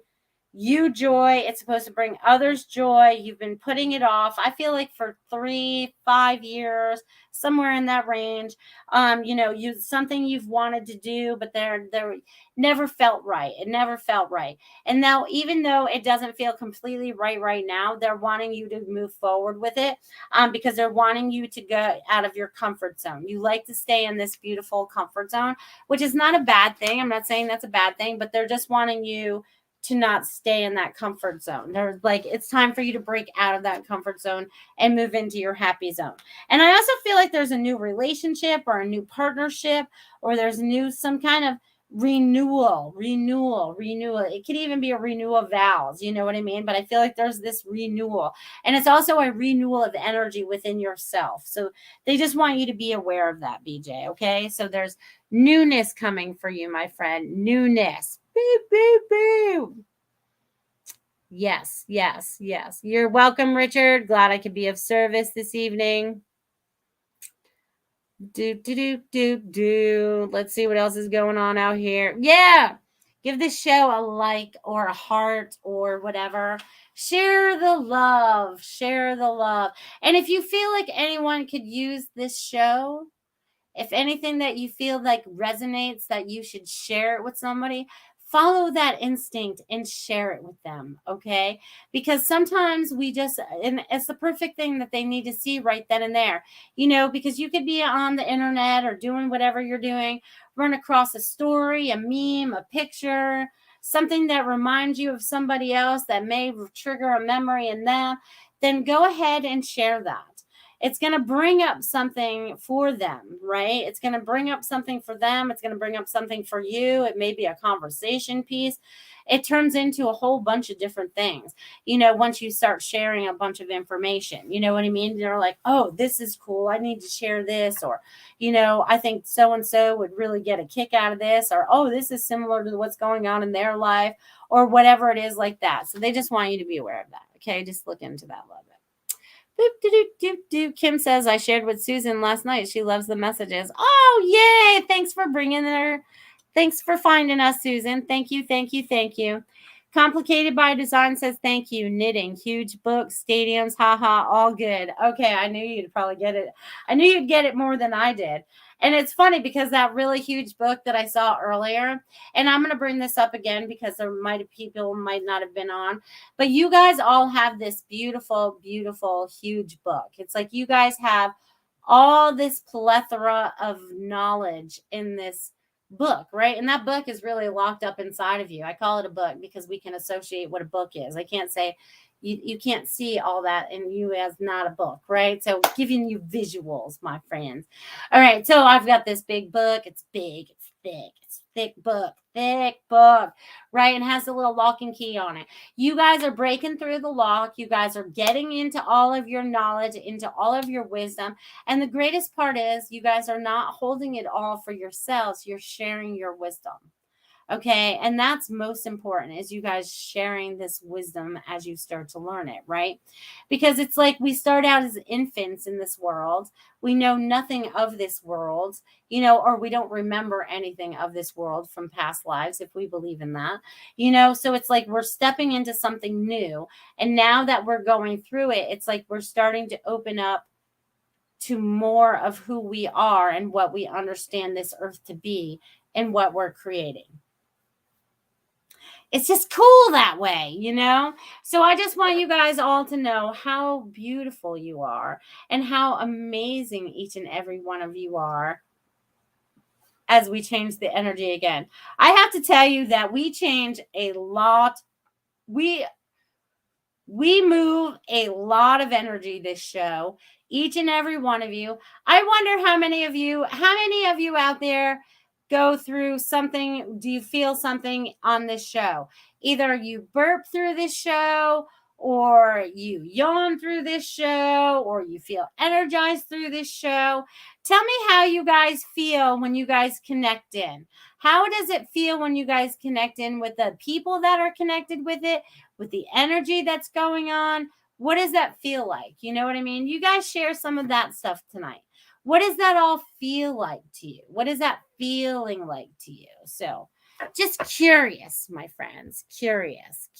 you joy. It's supposed to bring others joy. You've been putting it off. I feel like for 3-5 years, somewhere in that range. Something you've wanted to do, but there never felt right. It never felt right. And now, even though it doesn't feel completely right now, they're wanting you to move forward with it, because they're wanting you to go out of your comfort zone. You like to stay in this beautiful comfort zone, which is not a bad thing. I'm not saying that's a bad thing, but they're just wanting you to not stay in that comfort zone. They're like, it's time for you to break out of that comfort zone and move into your happy zone. And I also feel like there's a new relationship or a new partnership, or there's some kind of renewal. It could even be a renewal of vows, you know what I mean? But I feel like there's this renewal, and it's also a renewal of energy within yourself. So they just want you to be aware of that, BJ. Okay. So there's newness coming for you, my friend. Newness. Boo, boo, boo. Yes. You're welcome, Richard. Glad I could be of service this evening. Let's see what else is going on out here. Yeah. Give this show a like or a heart or whatever. Share the love. And if you feel like anyone could use this show, if anything that you feel like resonates, that you should share it with somebody, follow that instinct and share it with them, okay? Because sometimes we just, and it's the perfect thing that they need to see right then and there, because you could be on the internet or doing whatever you're doing, run across a story, a meme, a picture, something that reminds you of somebody else that may trigger a memory in them, then go ahead and share that. It's going to bring up something for them, right? It's going to bring up something for them. It's going to bring up something for you. It may be a conversation piece. It turns into a whole bunch of different things, once you start sharing a bunch of information. You know what I mean? They're like, oh, this is cool. I need to share this. Or, I think so-and-so would really get a kick out of this. Or, oh, this is similar to what's going on in their life, or whatever it is like that. So they just want you to be aware of that. Okay. Just look into that a little bit. Boop, doo, doo, doo. Kim says, I shared with Susan last night. She loves the messages. Oh, yay. Thanks for bringing her. Thanks for finding us, Susan. Thank you, thank you, thank you. Complicated by Design says, thank you. Knitting, huge books, stadiums, haha, all good. Okay, I knew you'd probably get it. I knew you'd get it more than I did. And it's funny because that really huge book that I saw earlier, and I'm going to bring this up again because people might not have been on, but you guys all have this beautiful, beautiful, huge book. It's like you guys have all this plethora of knowledge in this book, right? And that book is really locked up inside of you. I call it a book because we can associate what a book is. I can't say you can't see all that in you as not a book, right? So giving you visuals, my friends. All right, so I've got this big book. It's big, it's thick, it's thick book, right? And has a little lock and key on it. You guys are breaking through the lock. You guys are getting into all of your knowledge, into all of your wisdom. And the greatest part is you guys are not holding it all for yourselves. You're sharing your wisdom. Okay. And that's most important, is you guys sharing this wisdom as you start to learn it, right? Because it's like we start out as infants in this world. We know nothing of this world, or we don't remember anything of this world from past lives, if we believe in that, so it's like we're stepping into something new. And now that we're going through it, it's like we're starting to open up to more of who we are and what we understand this earth to be and what we're creating. It's just cool that way, So I just want you guys all to know how beautiful you are and how amazing each and every one of you are as we change the energy again. I have to tell you that we change a lot. We move a lot of energy this show, each and every one of you. I wonder how many of you out there go through something. Do you feel something on this show? Either you burp through this show, or you yawn through this show, or you feel energized through this show. Tell me how you guys feel when you guys connect in. How does it feel when you guys connect in with the people that are connected with it, with the energy that's going on? What does that feel like? You know what I mean? You guys share some of that stuff tonight. What does that all feel like to you? What is that feeling like to you? So just curious, my friends, curious,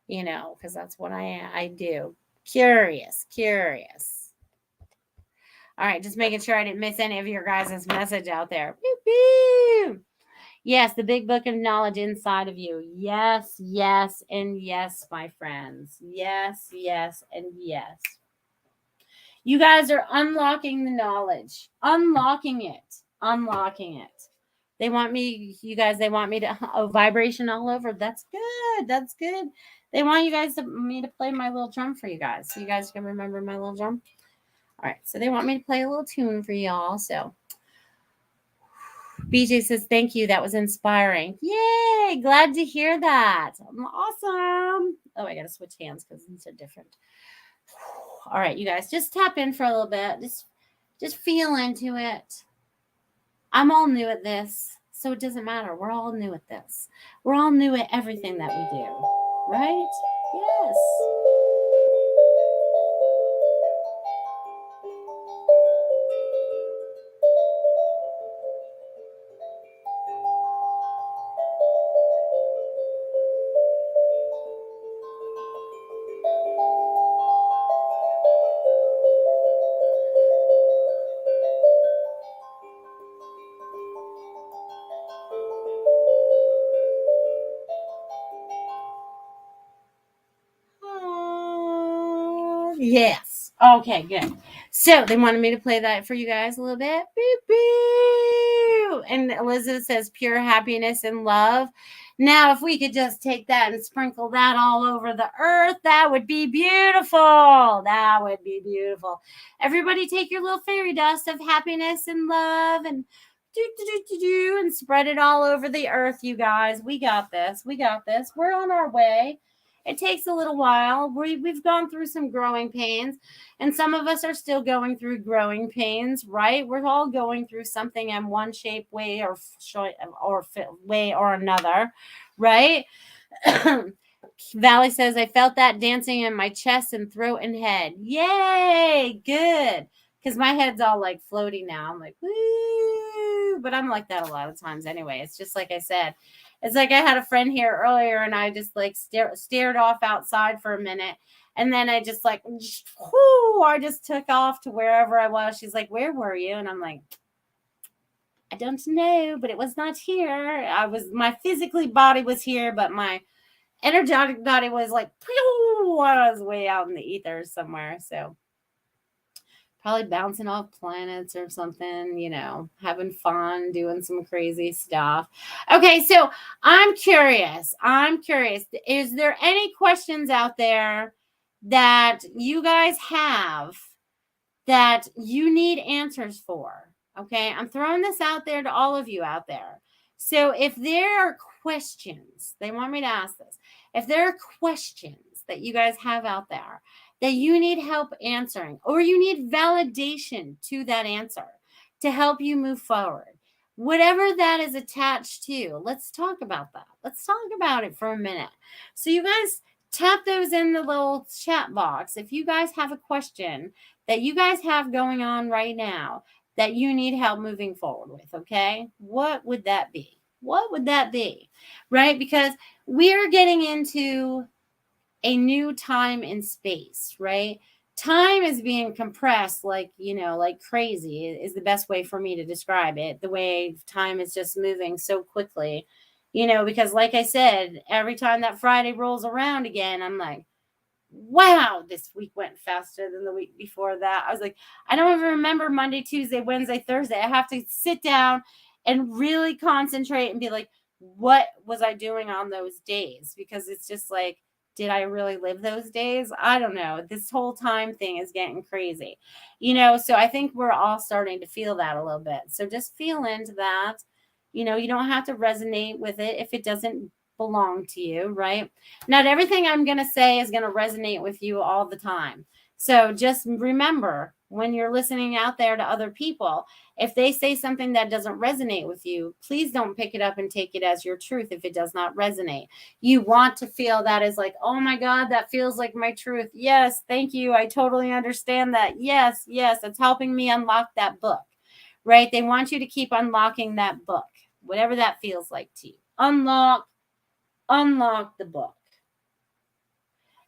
because that's what I do. Curious. All right, just making sure I didn't miss any of your guys' message out there. Woo-hoo! Yes, the big book of knowledge inside of you. Yes, and yes, my friends. Yes, and yes. You guys are unlocking the knowledge, unlocking it. They want me to, vibration all over. That's good. They want me to play my little drum for you guys. So you guys can remember my little drum. All right, so they want me to play a little tune for y'all. So BJ says, thank you. That was inspiring. Yay. Glad to hear that. Awesome. Oh, I got to switch hands because these are different. All right, you guys, just tap in for a little bit. Just feel into it. I'm all new at this, so it doesn't matter. We're all new at this. We're all new at everything that we do, right? Yes. Yes. Okay, good. So they wanted me to play that for you guys a little bit. Beep, beep. And Elizabeth says pure happiness and love. Now, if we could just take that and sprinkle that all over the earth, that would be beautiful. That would be beautiful. Everybody take your little fairy dust of happiness and love and and spread it all over the earth, you guys. We got this. We got this. We're on our way. It takes a little while. We've gone through some growing pains, and some of us are still going through growing pains, right? We're all going through something in one shape, way, or way or another, right? Valley says, I felt that dancing in my chest and throat and head. Yay! Good. Because my head's all like floaty now. I'm like, woo! But I'm like that a lot of times anyway. It's just like I said. It's like I had a friend here earlier and I just like stared off outside for a minute. And then I just like, whoo, I just took off to wherever I was. She's like, where were you? And I'm like, I don't know, but it was not here. My physically body was here, but my energetic body was like, pew, I was way out in the ether somewhere. So probably bouncing off planets or something, having fun, doing some crazy stuff. Okay, so I'm curious. Is there any questions out there that you guys have that you need answers for? Okay, I'm throwing this out there to all of you out there. So if there are questions, they want me to ask this. If there are questions that you guys have out there that you need help answering, or you need validation to that answer to help you move forward, whatever that is attached to, let's talk about that. Let's talk about it for a minute. So you guys tap those in the little chat box. If you guys have a question that you guys have going on right now that you need help moving forward with, okay? What would that be? What would that be? Right? Because we are getting into a new time and space, right? Time is being compressed like crazy is the best way for me to describe it. The way time is just moving so quickly, because like I said, every time that Friday rolls around again, I'm like, wow, this week went faster than the week before that. I was like, I don't even remember Monday, Tuesday, Wednesday, Thursday. I have to sit down and really concentrate and be like, what was I doing on those days? Because it's just like, did I really live those days? I don't know. This whole time thing is getting crazy, so I think we're all starting to feel that a little bit. So just feel into that. You don't have to resonate with it if it doesn't belong to you, right? Not everything I'm going to say is going to resonate with you all the time. So just remember, when you're listening out there to other people, if they say something that doesn't resonate with you, please don't pick it up and take it as your truth if it does not resonate. You want to feel that as like, oh my God, that feels like my truth. Yes, thank you. I totally understand that. Yes, it's helping me unlock that book, right? They want you to keep unlocking that book, whatever that feels like to you. Unlock the book.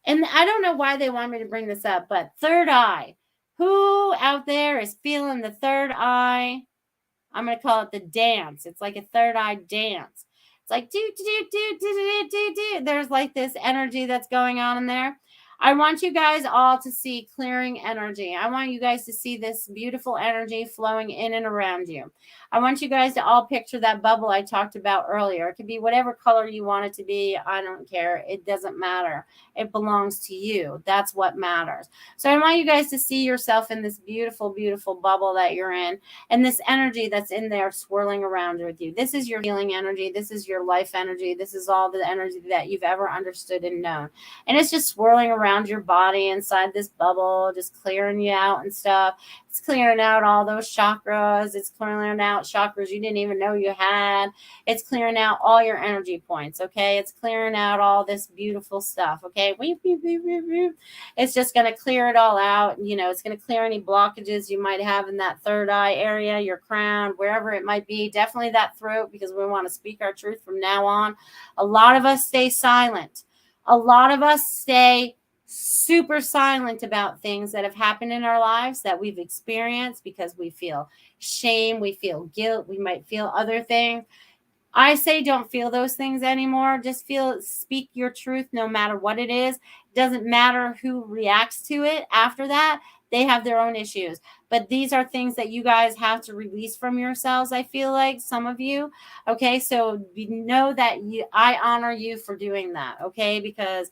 And I don't know why they want me to bring this up, but third eye. Who out there is feeling the third eye? I'm going to call it the dance. It's like a third eye dance. It's like do. There's like this energy that's going on in there. I want you guys all to see clearing energy. I want you guys to see this beautiful energy flowing in and around you. I want you guys to all picture that bubble I talked about earlier. It could be whatever color you want it to be. I don't care. It doesn't matter. It belongs to you. That's what matters. So I want you guys to see yourself in this beautiful, beautiful bubble that you're in, and this energy that's in there swirling around with you. This is your healing energy. This is your life energy. This is all the energy that you've ever understood and known. And it's just swirling around your body inside this bubble, just clearing you out and stuff. It's clearing out all those chakras. It's clearing out chakras you didn't even know you had. It's clearing out all your energy points, okay? It's clearing out all this beautiful stuff, okay? It's just going to clear it all out. It's going to clear any blockages you might have in that third eye area, your crown, wherever it might be. Definitely that throat, because we want to speak our truth from now on. A lot of us stay silent. A lot of us stay super silent about things that have happened in our lives that we've experienced because we feel shame, we feel guilt, we might feel other things. I say don't feel those things anymore. Just speak your truth no matter what it is. Doesn't matter who reacts to it after that. They have their own issues. But these are things that you guys have to release from yourselves, I feel like, some of you. Okay, so know that I honor you for doing that, okay? Because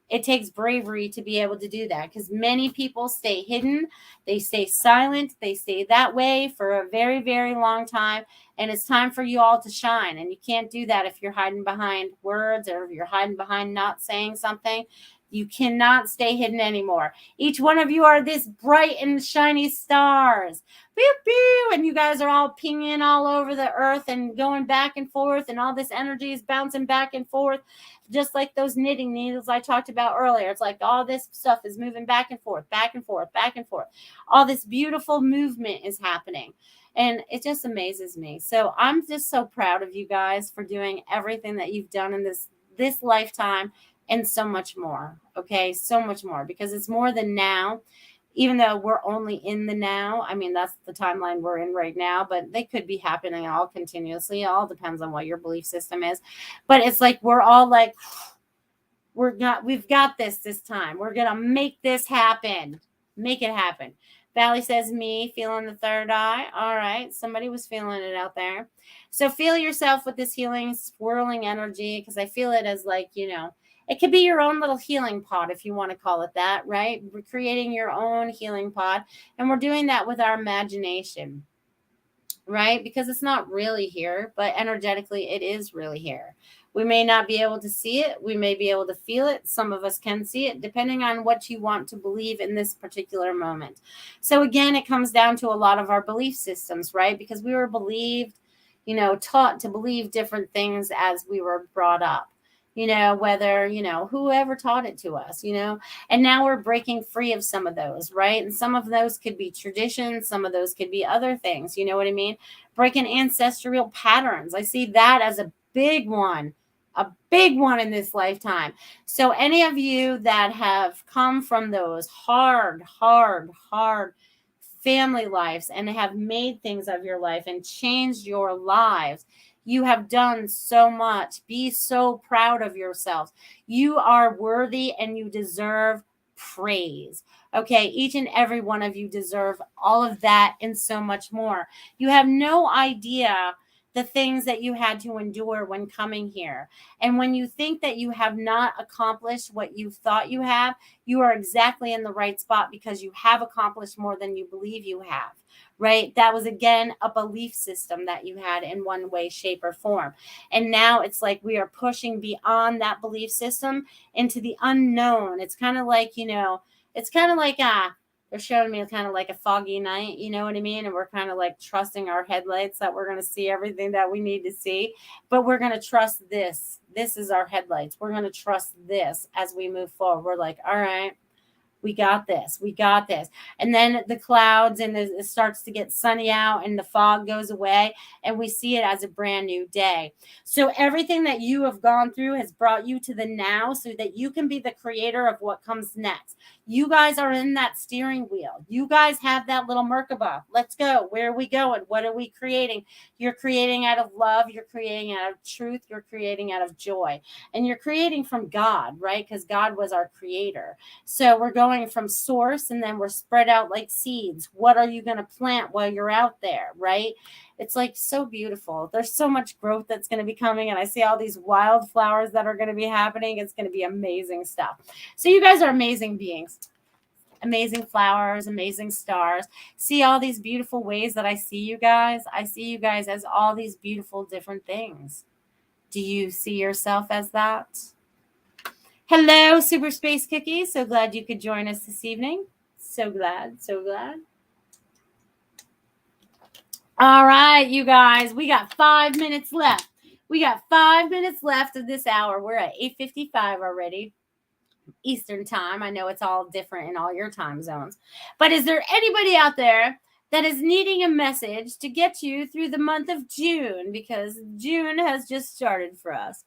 it takes bravery to be able to do that, because many people stay hidden, they stay silent, they stay that way for a very, very long time. And it's time for you all to shine. And you can't do that if you're hiding behind words, or if you're hiding behind not saying something. You cannot stay hidden anymore. Each one of you are this bright and shiny stars. Pew, pew, and you guys are all pinging all over the earth and going back and forth, and all this energy is bouncing back and forth, just like those knitting needles I talked about earlier. It's like all this stuff is moving back and forth, back and forth, back and forth. All this beautiful movement is happening. And it just amazes me. So I'm just so proud of you guys for doing everything that you've done in this lifetime, and so much more. Okay, so much more, because it's more than now. Even though we're only in the now, I mean, that's the timeline we're in right now, but they could be happening all continuously. It all depends on what your belief system is. But it's like we're all like, we've got this time. We're gonna make this happen. Make it happen. Valley says, me feeling the third eye. All right, somebody was feeling it out there. So feel yourself with this healing, swirling energy, because I feel it as like, it could be your own little healing pod, if you want to call it that, right? We're creating your own healing pod, and we're doing that with our imagination, right? Because it's not really here, but energetically it is really here. We may not be able to see it. We may be able to feel it. Some of us can see it, depending on what you want to believe in this particular moment. So again, it comes down to a lot of our belief systems, right? Because we were taught to believe different things as we were brought up. Whether, whoever taught it to us, and now we're breaking free of some of those, right? And some of those could be traditions. Some of those could be other things. You know what I mean? Breaking ancestral patterns. I see that as a big one in this lifetime. So any of you that have come from those hard family lives and have made things of your life and changed your lives, you have done so much. Be so proud of yourselves. You are worthy and you deserve praise. Okay, each and every one of you deserve all of that and so much more. You have no idea the things that you had to endure when coming here. And when you think that you have not accomplished what you thought you have, you are exactly in the right spot, because you have accomplished more than you believe you have. Right? That was, again, a belief system that you had in one way, shape, or form. And now it's like we are pushing beyond that belief system into the unknown. It's kind of like, they're showing me kind of like a foggy night, you know what I mean? And we're kind of like trusting our headlights that we're going to see everything that we need to see. But we're going to trust this. This is our headlights. We're going to trust this as we move forward. We're like, all right, we got this. We got this. And then the clouds, and it starts to get sunny out, and the fog goes away, and we see it as a brand new day. So everything that you have gone through has brought you to the now, so that you can be the creator of what comes next. You guys are in that steering wheel. You guys have that little Merkaba. Let's go. Where are we going? What are we creating? You're creating out of love. You're creating out of truth. You're creating out of joy. And you're creating from God, right? Because God was our creator. So we're going from source, and then we're spread out like seeds. What are you going to plant while you're out there, right? It's like so beautiful. There's so much growth that's going to be coming, and I see all these wildflowers that are going to be happening. It's going to be amazing stuff. So you guys are amazing beings. Amazing flowers, amazing stars. See all these beautiful ways that I see you guys? I see you guys as all these beautiful different things. Do you see yourself as that? Hello, Super Space Cookie. So glad you could join us this evening. So glad, so glad. All right, you guys, we got 5 minutes left. We got 5 minutes left of this hour. We're at 8:55 already. Eastern time. I know it's all different in all your time zones. But is there anybody out there that is needing a message to get you through the month of June? Because June has just started for us.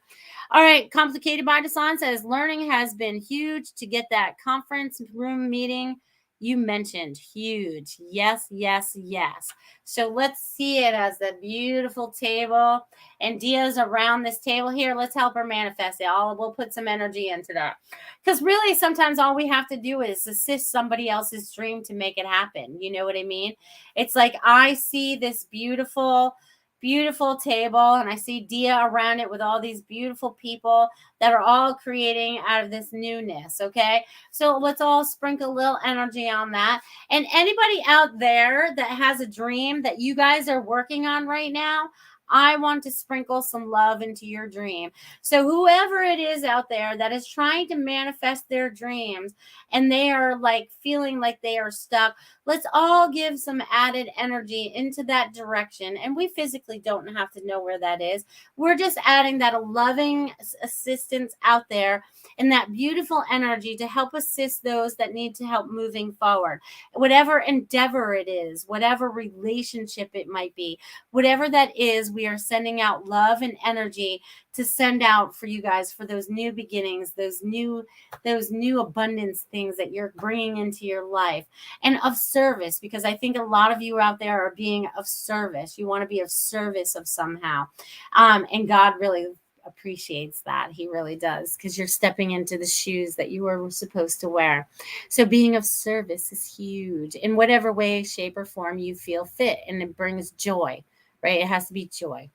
All right, Complicated by Design says learning has been huge to get that conference room meeting you mentioned. Huge. Yes, yes, yes. So let's see it as the beautiful table. And Dia's around this table here. Let's help her manifest it. We'll put some energy into that. Because really, sometimes all we have to do is assist somebody else's dream to make it happen. You know what I mean? It's like I see this beautiful table, and I see Dia around it with all these beautiful people that are all creating out of this newness. Okay, so let's all sprinkle a little energy on that. And anybody out there that has a dream that you guys are working on right now, I want to sprinkle some love into your dream. So whoever it is out there that is trying to manifest their dreams and they are like feeling like they are stuck, let's all give some added energy into that direction. And we physically don't have to know where that is. We're just adding that loving assistance out there and that beautiful energy to help assist those that need to help moving forward. Whatever endeavor it is, whatever relationship it might be, whatever that is, we are sending out love and energy to send out for you guys for those new beginnings, those new abundance things that you're bringing into your life, and of service, because I think a lot of you out there are being of service. You want to be of service of somehow. And God really appreciates that. He really does, because you're stepping into the shoes that you were supposed to wear. So being of service is huge in whatever way, shape, or form you feel fit, and it brings joy, right? It has to be joy.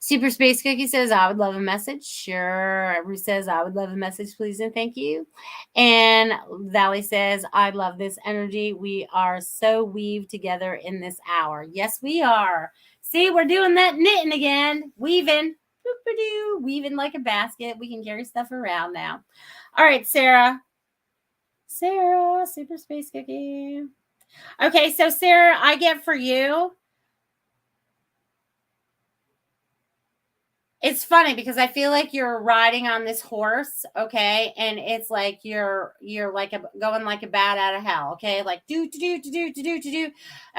Super Space Cookie says, I would love a message. Sure. Ruth says, I would love a message, please, and thank you. And Valley says, I love this energy. We are so weaved together in this hour. Yes, we are. See, we're doing that knitting again. Weaving. Weaving like a basket. We can carry stuff around now. All right, Sarah. Sarah, Super Space Cookie. Okay, so Sarah, I get for you. It's funny because I feel like you're riding on this horse, okay, and it's like you're like going like a bat out of hell, okay, like do.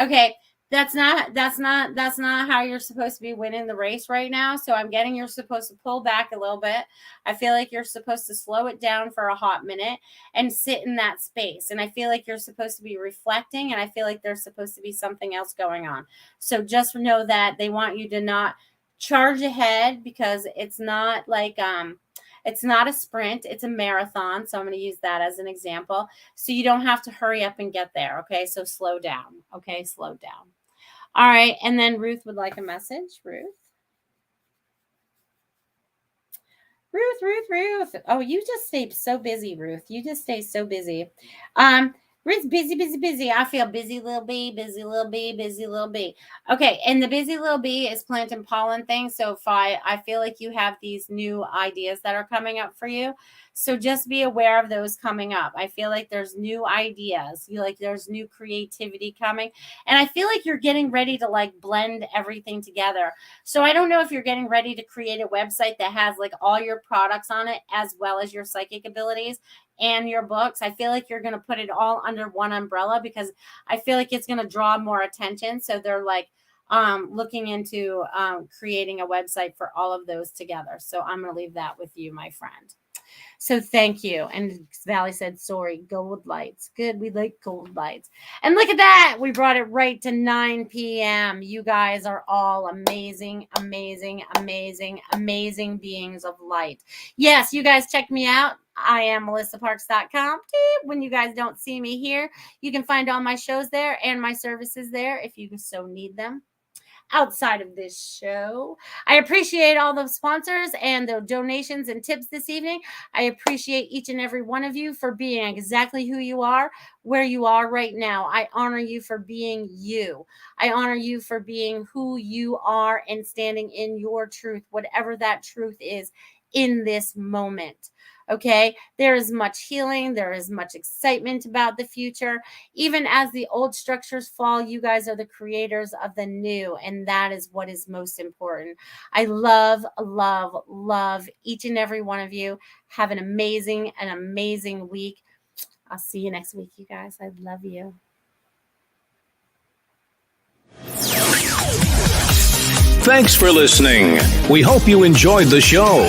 Okay, that's not how you're supposed to be winning the race right now. So I'm getting you're supposed to pull back a little bit. I feel like you're supposed to slow it down for a hot minute and sit in that space. And I feel like you're supposed to be reflecting, and I feel like there's supposed to be something else going on. So just know that they want you to not charge ahead, because it's not like it's not a sprint, it's a marathon. So I'm going to use that as an example. So you don't have to hurry up and get there. Okay, so slow down. Okay, slow down. All right, and then Ruth would like a message. Ruth. Oh, you just stay so busy, Ruth. You just stay so busy. Ruth's busy. I feel busy little bee. Okay, and the busy little bee is planting pollen things. So if I feel like you have these new ideas that are coming up for you. So just be aware of those coming up. I feel like there's new ideas. There's new creativity coming. And I feel like you're getting ready to like blend everything together. So I don't know if you're getting ready to create a website that has like all your products on it, as well as your psychic abilities and your books. I feel like you're going to put it all under one umbrella, because I feel like it's going to draw more attention. So they're like looking into creating a website for all of those together. So I'm going to leave that with you, my friend. So thank you. And Valley said, sorry, gold lights. Good. We like gold lights. And look at that. We brought it right to 9 p.m. You guys are all amazing beings of light. Yes, you guys check me out. I am melissaparks.com. When you guys don't see me here, you can find all my shows there and my services there if you so need them. Outside of this show, I appreciate all the sponsors and the donations and tips this evening. I appreciate each and every one of you for being exactly who you are, where you are right now. I honor you for being you. I honor you for being who you are and standing in your truth, whatever that truth is in this moment. Okay, there is much healing. There is much excitement about the future. Even as the old structures fall, you guys are the creators of the new. And that is what is most important. I love each and every one of you. Have an amazing week. I'll see you next week, you guys. I love you.
Thanks for listening. We hope you enjoyed the show.